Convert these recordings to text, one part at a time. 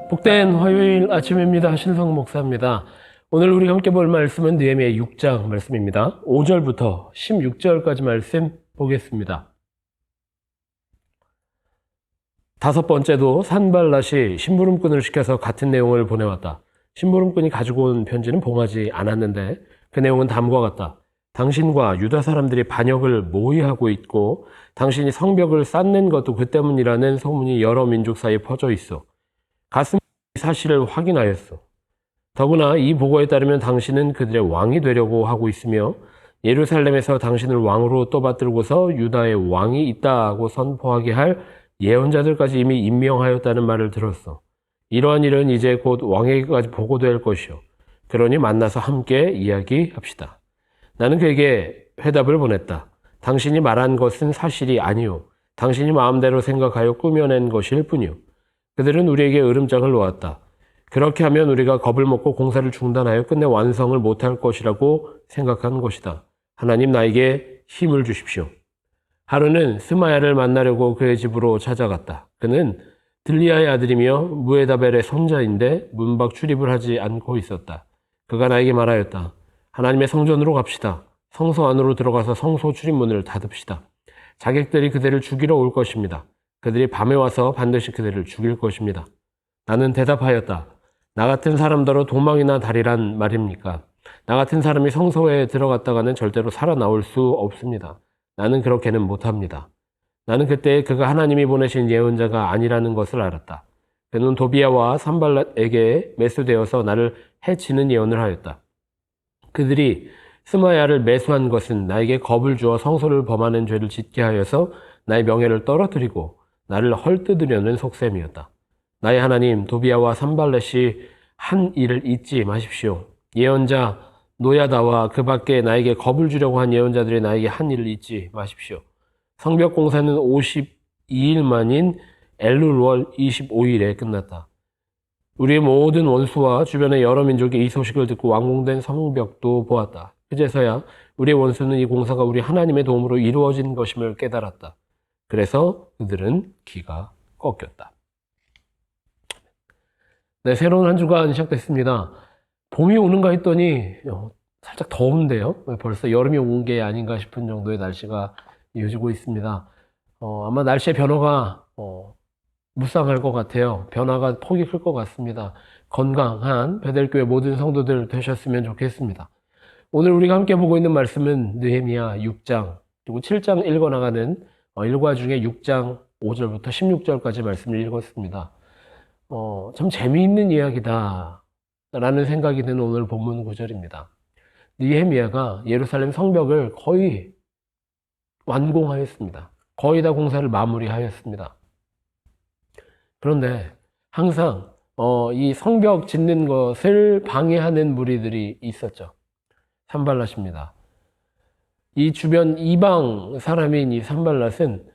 복된 화요일 아침입니다. 신성 목사입니다. 오늘 우리가 함께 볼 말씀은 느헤미야 6장 말씀입니다. 5절부터 16절까지 말씀 보겠습니다. 다섯 번째도 산발랏이 심부름꾼을 시켜서 같은 내용을 보내왔다. 심부름꾼이 가지고 온 편지는 봉하지 않았는데 그 내용은 다음과 같다. 당신과 유다 사람들이 반역을 모의하고 있고 당신이 성벽을 쌓는 것도 그 때문이라는 소문이 여러 민족 사이에 퍼져 있어. 가슴 사실을 확인하였어. 더구나 이 보고에 따르면 당신은 그들의 왕이 되려고 하고 있으며 예루살렘에서 당신을 왕으로 떠받들고서 유다의 왕이 있다고 선포하게 할 예언자들까지 이미 임명하였다는 말을 들었어. 이러한 일은 이제 곧 왕에게까지 보고될 것이요. 그러니 만나서 함께 이야기합시다. 나는 그에게 회답을 보냈다. 당신이 말한 것은 사실이 아니요. 당신이 마음대로 생각하여 꾸며낸 것일 뿐이요. 그들은 우리에게 으름장을 놓았다. 그렇게 하면 우리가 겁을 먹고 공사를 중단하여 끝내 완성을 못할 것이라고 생각한 것이다. 하나님 나에게 힘을 주십시오. 하루는 스마야를 만나려고 그의 집으로 찾아갔다. 그는 들리아의 아들이며 무에다벨의 손자인데 문 밖 출입을 하지 않고 있었다. 그가 나에게 말하였다. 하나님의 성전으로 갑시다. 성소 안으로 들어가서 성소 출입문을 닫읍시다. 자객들이 그들을 죽이러 올 것입니다. 그들이 밤에 와서 반드시 그들을 죽일 것입니다. 나는 대답하였다. 나 같은 사람더러 도망이나 다리란 말입니까? 나 같은 사람이 성소에 들어갔다가는 절대로 살아나올 수 없습니다. 나는 그렇게는 못합니다. 나는 그때 그가 하나님이 보내신 예언자가 아니라는 것을 알았다. 그는 도비야와 산발랏에게 매수되어서 나를 해치는 예언을 하였다. 그들이 스마야를 매수한 것은 나에게 겁을 주어 성소를 범하는 죄를 짓게 하여서 나의 명예를 떨어뜨리고 나를 헐뜯으려는 속셈이었다. 나의 하나님 도비야와 산발렛이 한 일을 잊지 마십시오. 예언자 노야다와 그 밖에 나에게 겁을 주려고 한 예언자들이 나에게 한 일을 잊지 마십시오. 성벽 공사는 52일 만인 엘룰월 25일에 끝났다. 우리의 모든 원수와 주변의 여러 민족이 이 소식을 듣고 완공된 성벽도 보았다. 그제서야 우리의 원수는 이 공사가 우리 하나님의 도움으로 이루어진 것임을 깨달았다. 그래서 그들은 기가 꺾였다. 네, 새로운 한 주간 시작됐습니다. 봄이 오는가 했더니 살짝 더운데요. 벌써 여름이 온 게 아닌가 싶은 정도의 날씨가 이어지고 있습니다. 아마 날씨의 변화가 무쌍할 것 같아요. 변화가 폭이 클 것 같습니다. 건강한 베델교회 모든 성도들 되셨으면 좋겠습니다. 오늘 우리가 함께 보고 있는 말씀은 느헤미야 6장 그리고 7장 읽어나가는 일과 중에 6장 5절부터 16절까지 말씀을 읽었습니다. 참 재미있는 이야기다 라는 생각이 드는 오늘 본문 구절입니다. 느헤미야가 예루살렘 성벽을 거의 완공하였습니다. 거의 다 공사를 마무리하였습니다. 그런데 항상 이 성벽 짓는 것을 방해하는 무리들이 있었죠. 산발랏입니다. 이 주변 이방 사람인 이 산발랏은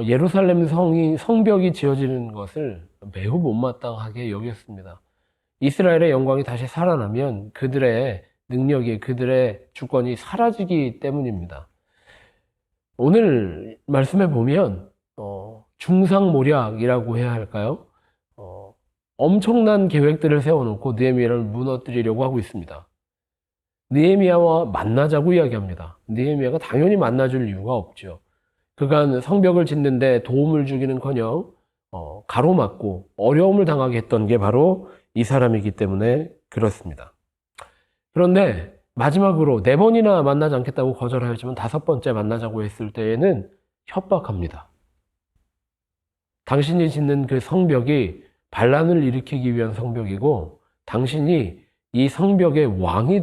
예루살렘 성벽이 지어지는 것을 매우 못마땅하게 여겼습니다. 이스라엘의 영광이 다시 살아나면 그들의 능력이, 그들의 주권이 사라지기 때문입니다. 오늘 말씀에 보면 중상모략이라고 해야 할까요? 엄청난 계획들을 세워놓고 느헤미야를 무너뜨리려고 하고 있습니다. 느헤미야와 만나자고 이야기합니다. 느헤미야가 당연히 만나줄 이유가 없죠. 그간 성벽을 짓는데 도움을 주기는커녕 가로막고 어려움을 당하게 했던 게 바로 이 사람이기 때문에 그렇습니다. 그런데 마지막으로 4번이나 만나지 않겠다고 거절하였지만 5번째 만나자고 했을 때에는 협박합니다. 당신이 짓는 그 성벽이 반란을 일으키기 위한 성벽이고 당신이 이 성벽의 왕이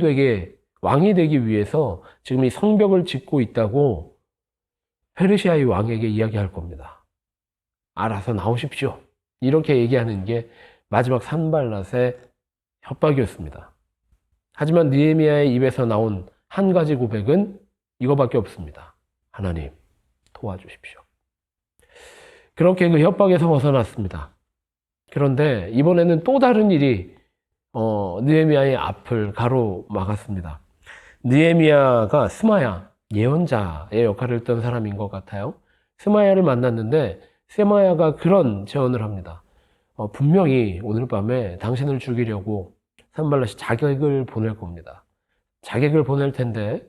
되기 위해서 지금 이 성벽을 짓고 있다고 페르시아의 왕에게 이야기할 겁니다. 알아서 나오십시오. 이렇게 얘기하는 게 마지막 산발랏의 협박이었습니다. 하지만 느헤미야의 입에서 나온 한 가지 고백은 이거밖에 없습니다. 하나님, 도와주십시오. 그렇게 그 협박에서 벗어났습니다. 그런데 이번에는 또 다른 일이 느헤미야의 앞을 가로막았습니다. 느헤미야가 스마야, 예언자의 역할을 했던 사람인 것 같아요. 스마야를 만났는데 스마야가 그런 제언을 합니다. 분명히 오늘 밤에 당신을 죽이려고 산발랏이 자객을 보낼 겁니다. 자객을 보낼 텐데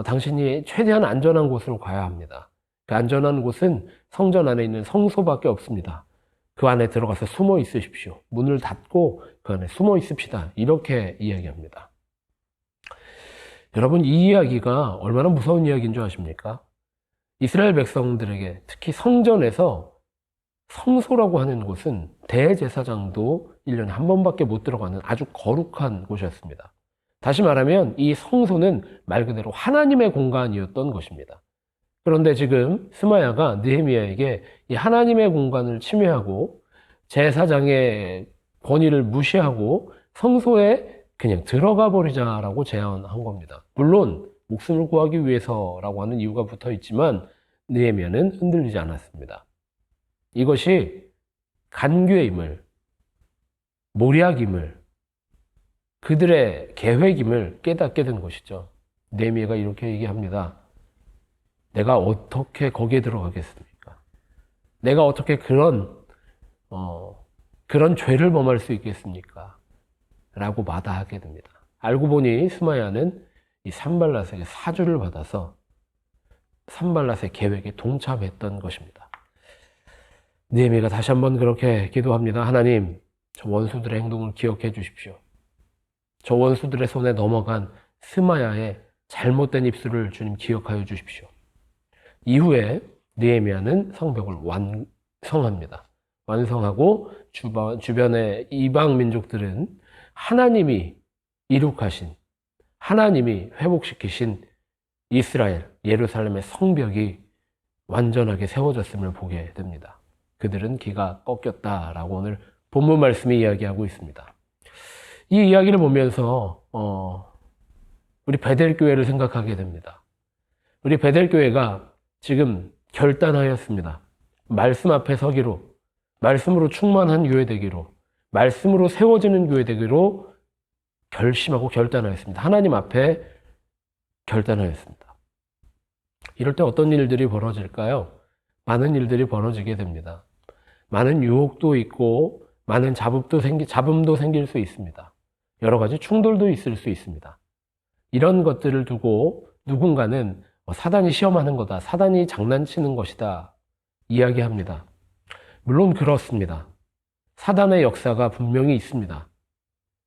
당신이 최대한 안전한 곳으로 가야 합니다. 그 안전한 곳은 성전 안에 있는 성소밖에 없습니다. 그 안에 들어가서 숨어 있으십시오. 문을 닫고 그 안에 숨어 있읍시다. 이렇게 이야기합니다. 여러분, 이 이야기가 얼마나 무서운 이야기인 줄 아십니까? 이스라엘 백성들에게, 특히 성전에서 성소라고 하는 곳은 대제사장도 1년에 한 번밖에 못 들어가는 아주 거룩한 곳이었습니다. 다시 말하면 이 성소는 말 그대로 하나님의 공간이었던 것입니다. 그런데 지금 스마야가 느헤미야에게 이 하나님의 공간을 침해하고 제사장의 권위를 무시하고 성소에 그냥 들어가 버리자라고 제안한 겁니다. 물론 목숨을 구하기 위해서라고 하는 이유가 붙어 있지만 느헤미야는 흔들리지 않았습니다. 이것이 간교임을, 모략임을, 그들의 계획임을 깨닫게 된 것이죠. 느헤미야가 이렇게 얘기합니다. 내가 어떻게 거기에 들어가겠습니까? 내가 어떻게 그런 죄를 범할 수 있겠습니까? 라고 마다하게 됩니다. 알고 보니 스마야는 이 산발랏에게 사주를 받아서 산발랏의 계획에 동참했던 것입니다. 느헤미야가 다시 한번 그렇게 기도합니다. 하나님, 저 원수들의 행동을 기억해 주십시오. 저 원수들의 손에 넘어간 스마야의 잘못된 입술을 주님 기억하여 주십시오. 이후에 느헤미야는 성벽을 완성합니다. 완성하고 주변의 이방 민족들은 하나님이 이룩하신, 하나님이 회복시키신 이스라엘, 예루살렘의 성벽이 완전하게 세워졌음을 보게 됩니다. 그들은 기가 꺾였다라고 오늘 본문 말씀이 이야기하고 있습니다. 이 이야기를 보면서 우리 베델교회를 생각하게 됩니다. 우리 베델교회가 지금 결단하였습니다. 말씀 앞에 서기로, 말씀으로 충만한 교회 되기로, 말씀으로 세워지는 교회 되기로 결심하고 결단하였습니다. 하나님 앞에 결단하였습니다. 이럴 때 어떤 일들이 벌어질까요? 많은 일들이 벌어지게 됩니다. 많은 유혹도 있고 많은 잡음도 생길 수 있습니다. 여러 가지 충돌도 있을 수 있습니다. 이런 것들을 두고 누군가는 사단이 시험하는 거다, 사단이 장난치는 것이다 이야기합니다. 물론 그렇습니다. 사단의 역사가 분명히 있습니다.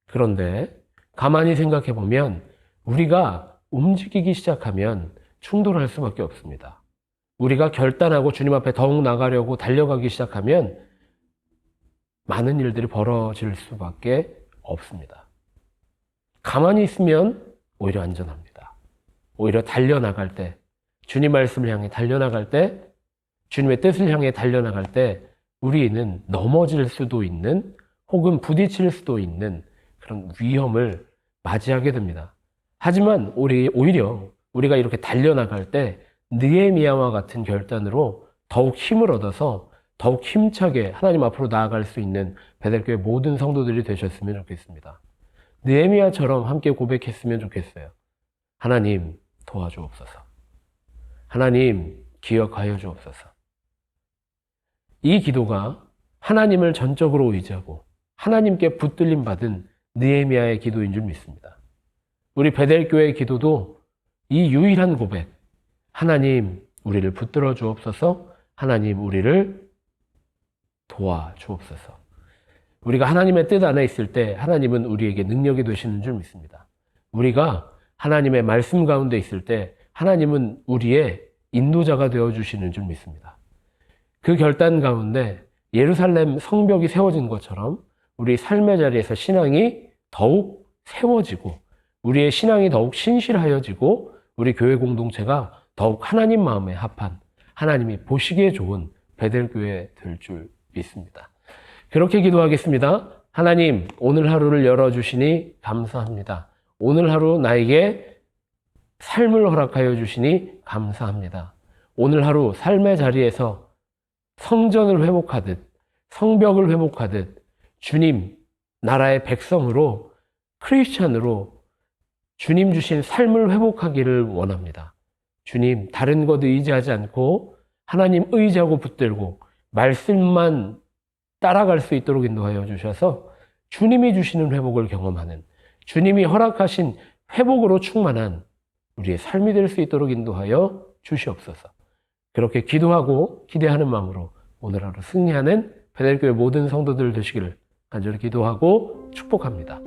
그런데 가만히 생각해 보면 우리가 움직이기 시작하면 충돌할 수밖에 없습니다. 우리가 결단하고 주님 앞에 더욱 나가려고 달려가기 시작하면 많은 일들이 벌어질 수밖에 없습니다. 가만히 있으면 오히려 안전합니다. 오히려 달려나갈 때, 주님 말씀을 향해 달려나갈 때, 주님의 뜻을 향해 달려나갈 때 우리는 넘어질 수도 있는, 혹은 부딪힐 수도 있는 그런 위험을 맞이하게 됩니다. 하지만 오히려 우리가 이렇게 달려나갈 때 느헤미야와 같은 결단으로 더욱 힘을 얻어서 더욱 힘차게 하나님 앞으로 나아갈 수 있는 베델교회 모든 성도들이 되셨으면 좋겠습니다. 느헤미야처럼 함께 고백했으면 좋겠어요. 하나님 도와주옵소서. 하나님 기억하여 주옵소서. 이 기도가 하나님을 전적으로 의지하고 하나님께 붙들림 받은 느헤미야의 기도인 줄 믿습니다. 우리 베델교회의 기도도 이 유일한 고백, 하나님 우리를 붙들어 주옵소서, 하나님 우리를 도와 주옵소서. 우리가 하나님의 뜻 안에 있을 때 하나님은 우리에게 능력이 되시는 줄 믿습니다. 우리가 하나님의 말씀 가운데 있을 때 하나님은 우리의 인도자가 되어주시는 줄 믿습니다. 그 결단 가운데 예루살렘 성벽이 세워진 것처럼 우리 삶의 자리에서 신앙이 더욱 세워지고 우리의 신앙이 더욱 신실하여지고 우리 교회 공동체가 더욱 하나님 마음에 합한, 하나님이 보시기에 좋은 베델교회 될 줄 믿습니다. 그렇게 기도하겠습니다. 하나님, 오늘 하루를 열어주시니 감사합니다. 오늘 하루 나에게 삶을 허락하여 주시니 감사합니다. 오늘 하루 삶의 자리에서 성전을 회복하듯, 성벽을 회복하듯 주님 나라의 백성으로, 크리스찬으로 주님 주신 삶을 회복하기를 원합니다. 주님, 다른 것 의지하지 않고 하나님 의지하고 붙들고 말씀만 따라갈 수 있도록 인도하여 주셔서 주님이 주시는 회복을 경험하는, 주님이 허락하신 회복으로 충만한 우리의 삶이 될 수 있도록 인도하여 주시옵소서. 그렇게 기도하고 기대하는 마음으로 오늘 하루 승리하는 베델교회 모든 성도들 되시기를 간절히 기도하고 축복합니다.